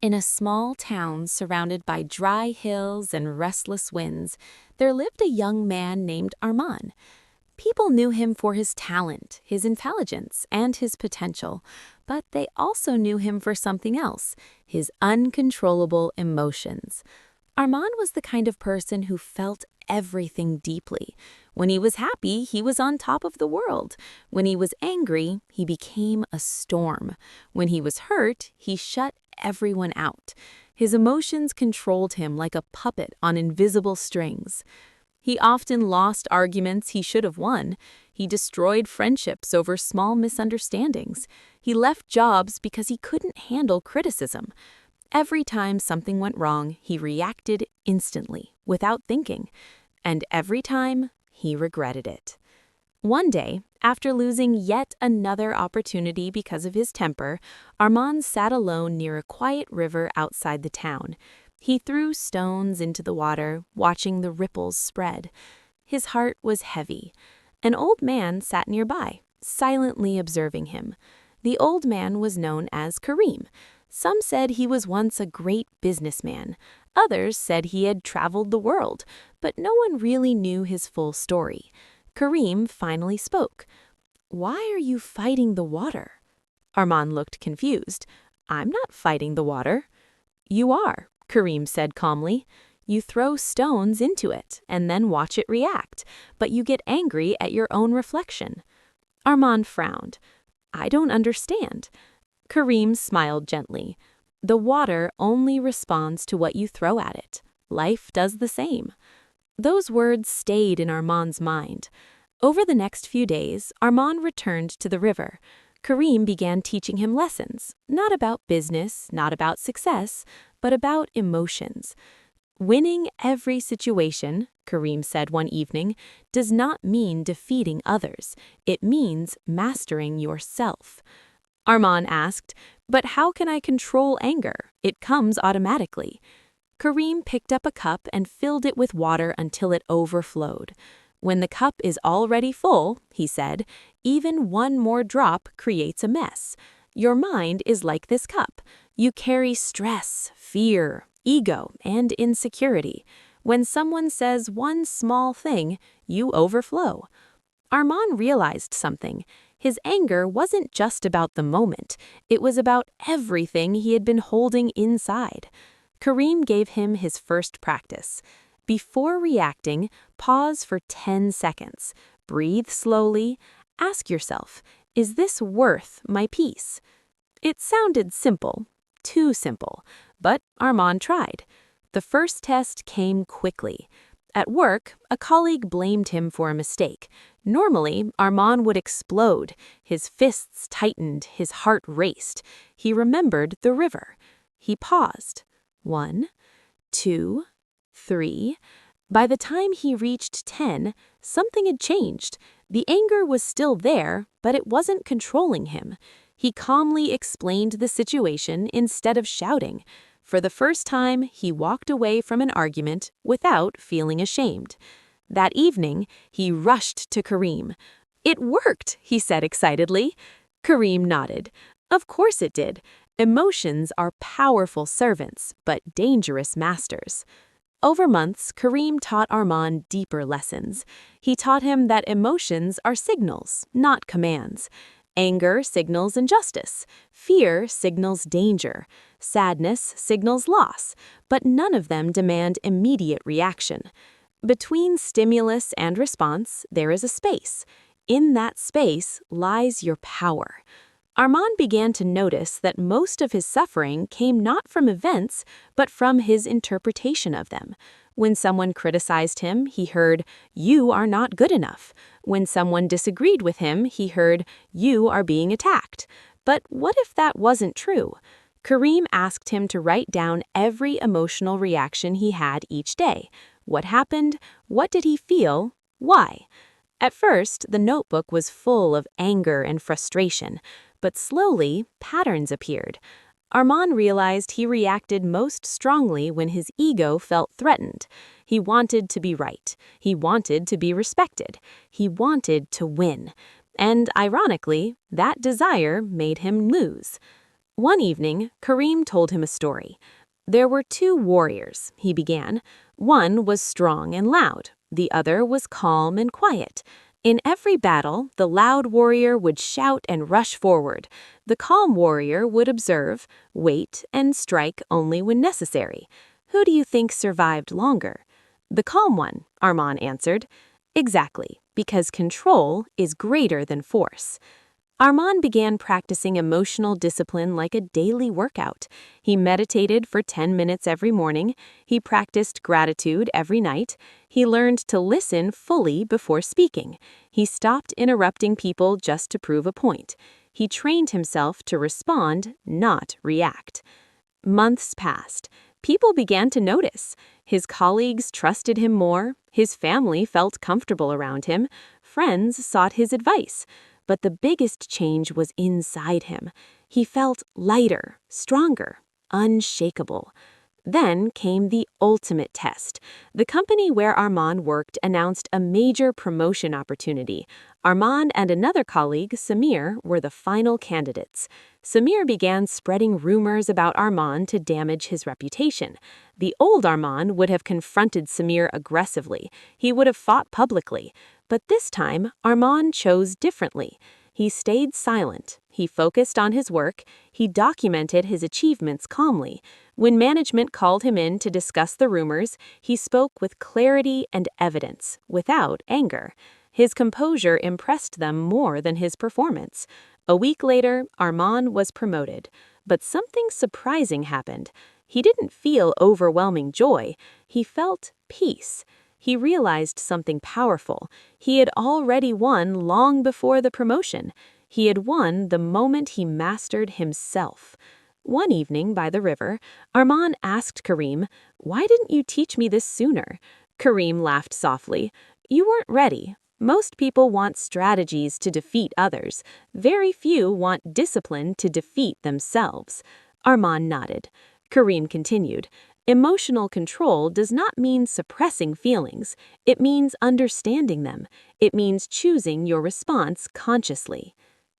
In a small town surrounded by dry hills and restless winds, there lived a young man named Armand. People knew him for his talent, his intelligence, and his potential, but they also knew him for something else, his uncontrollable emotions. Armand was the kind of person who felt everything deeply. When he was happy, he was on top of the world. When he was angry, he became a storm. When he was hurt, he shut everyone out. His emotions controlled him like a puppet on invisible strings. He often lost arguments he should have won. He destroyed friendships over small misunderstandings. He left jobs because he couldn't handle criticism. Every time something went wrong, he reacted instantly, without thinking. And every time, he regretted it. One day, after losing yet another opportunity because of his temper, Armand sat alone near a quiet river outside the town. He threw stones into the water, watching the ripples spread. His heart was heavy. An old man sat nearby, silently observing him. The old man was known as Karim. Some said he was once a great businessman. Others said he had traveled the world, but no one really knew his full story. Karim finally spoke. "Why are you fighting the water?" Armand looked confused. "I'm not fighting the water." "You are," Karim said calmly. "You throw stones into it and then watch it react, but you get angry at your own reflection." Armand frowned. "I don't understand." Karim smiled gently. "The water only responds to what you throw at it. Life does the same." Those words stayed in Armand's mind. Over the next few days, Armand returned to the river. Karim began teaching him lessons, not about business, not about success, but about emotions. "Winning every situation," Karim said one evening, "does not mean defeating others. It means mastering yourself." Armand asked, "But how can I control anger? It comes automatically." Karim picked up a cup and filled it with water until it overflowed. "When the cup is already full," he said, "even one more drop creates a mess. Your mind is like this cup. You carry stress, fear, ego, and insecurity. When someone says one small thing, you overflow." Armand realized something. His anger wasn't just about the moment. It was about everything he had been holding inside. Karim gave him his first practice. Before reacting, pause for 10 seconds. Breathe slowly. Ask yourself, is this worth my peace? It sounded simple, too simple, but Armand tried. The first test came quickly. At work, a colleague blamed him for a mistake. Normally, Armand would explode. His fists tightened, his heart raced. He remembered the river. He paused. 1, 2, 3. By the time he reached 10, something had changed. The anger was still there, but it wasn't controlling him. He calmly explained the situation instead of shouting. For the first time, he walked away from an argument without feeling ashamed. That evening, he rushed to Karim. "It worked," he said excitedly. Karim nodded. "Of course it did. Emotions are powerful servants, but dangerous masters." Over months, Karim taught Armand deeper lessons. He taught him that emotions are signals, not commands. Anger signals injustice. Fear signals danger. Sadness signals loss, but none of them demand immediate reaction. Between stimulus and response, there is a space. In that space lies your power. Armand began to notice that most of his suffering came not from events, but from his interpretation of them. When someone criticized him, he heard, "You are not good enough." When someone disagreed with him, he heard, "You are being attacked." But what if that wasn't true? Karim asked him to write down every emotional reaction he had each day. What happened? What did he feel? Why? At first, the notebook was full of anger and frustration, but slowly, patterns appeared. Armand realized he reacted most strongly when his ego felt threatened. He wanted to be right. He wanted to be respected. He wanted to win. And ironically, that desire made him lose. One evening, Kareem told him a story. There were two warriors, he began. One was strong and loud. The other was calm and quiet. In every battle, the loud warrior would shout and rush forward. The calm warrior would observe, wait, and strike only when necessary. Who do you think survived longer? The calm one, Arman answered. Exactly, because control is greater than force. Arman began practicing emotional discipline like a daily workout. He meditated for 10 minutes every morning. He practiced gratitude every night. He learned to listen fully before speaking. He stopped interrupting people just to prove a point. He trained himself to respond, not react. Months passed. People began to notice. His colleagues trusted him more. His family felt comfortable around him. Friends sought his advice. But the biggest change was inside him. He felt lighter, stronger, unshakable. Then came the ultimate test. The company where Arman worked announced a major promotion opportunity. Arman and another colleague, Samir, were the final candidates. Samir began spreading rumors about Arman to damage his reputation. The old Arman would have confronted Samir aggressively. He would have fought publicly. But this time, Arman chose differently. He stayed silent. He focused on his work. He documented his achievements calmly. When management called him in to discuss the rumors, he spoke with clarity and evidence, without anger. His composure impressed them more than his performance. A week later, Arman was promoted. But something surprising happened. He didn't feel overwhelming joy. He felt peace. He realized something powerful. He had already won long before the promotion. He had won the moment he mastered himself. One evening by the river, Arman asked Kareem, "Why didn't you teach me this sooner?" Kareem laughed softly. "You weren't ready. Most people want strategies to defeat others. Very few want discipline to defeat themselves." Arman nodded. Kareem continued, "Emotional control does not mean suppressing feelings. It means understanding them. It means choosing your response consciously."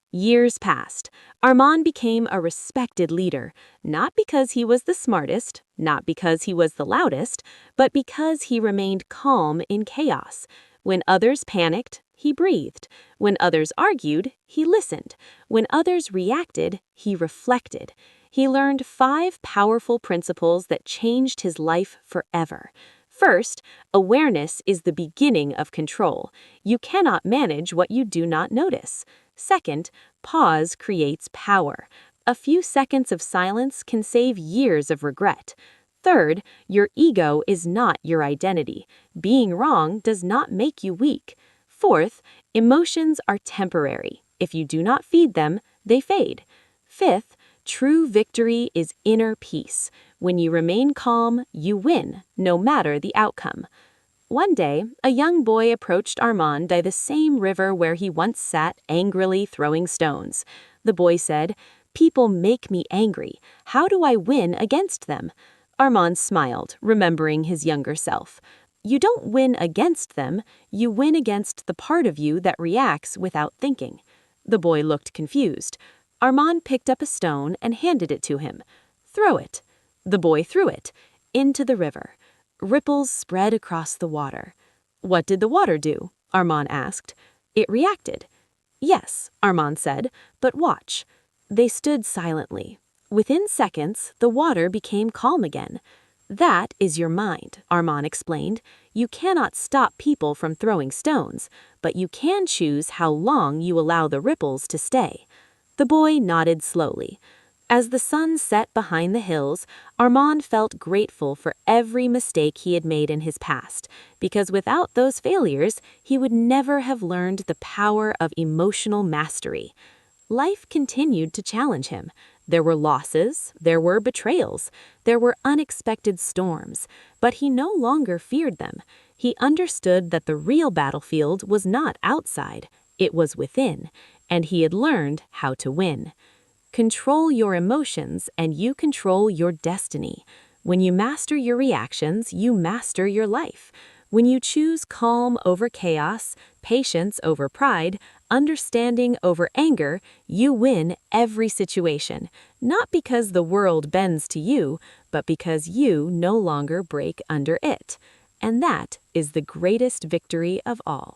Years passed. Arman became a respected leader, not because he was the smartest, not because he was the loudest, but because he remained calm in chaos. When others panicked, he breathed. When others argued, he listened. When others reacted, he reflected. He learned 5 powerful principles that changed his life forever. First, awareness is the beginning of control. You cannot manage what you do not notice. Second, pause creates power. A few seconds of silence can save years of regret. Third, your ego is not your identity. Being wrong does not make you weak. Fourth, emotions are temporary. If you do not feed them, they fade. Fifth, true victory is inner peace. When you remain calm, you win, no matter the outcome. One day, a young boy approached Arman by the same river where he once sat angrily throwing stones. The boy said, "People make me angry. How do I win against them?" Arman smiled, remembering his younger self. "You don't win against them, you win against the part of you that reacts without thinking." The boy looked confused. Arman picked up a stone and handed it to him. "Throw it." The boy threw it into the river. Ripples spread across the water. "What did the water do?" Arman asked. "It reacted." "Yes," Arman said, "but watch." They stood silently. Within seconds, the water became calm again. "That is your mind," Arman explained. "You cannot stop people from throwing stones, but you can choose how long you allow the ripples to stay." The boy nodded slowly. As the sun set behind the hills, Arman felt grateful for every mistake he had made in his past, because without those failures, he would never have learned the power of emotional mastery. Life continued to challenge him. There were losses, there were betrayals, there were unexpected storms, but he no longer feared them. He understood that the real battlefield was not outside, it was within, and he had learned how to win. Control your emotions and you control your destiny. When you master your reactions, you master your life. When you choose calm over chaos, patience over pride, Understanding over anger, you win every situation, not because the world bends to you, but because you no longer break under it. And that is the greatest victory of all.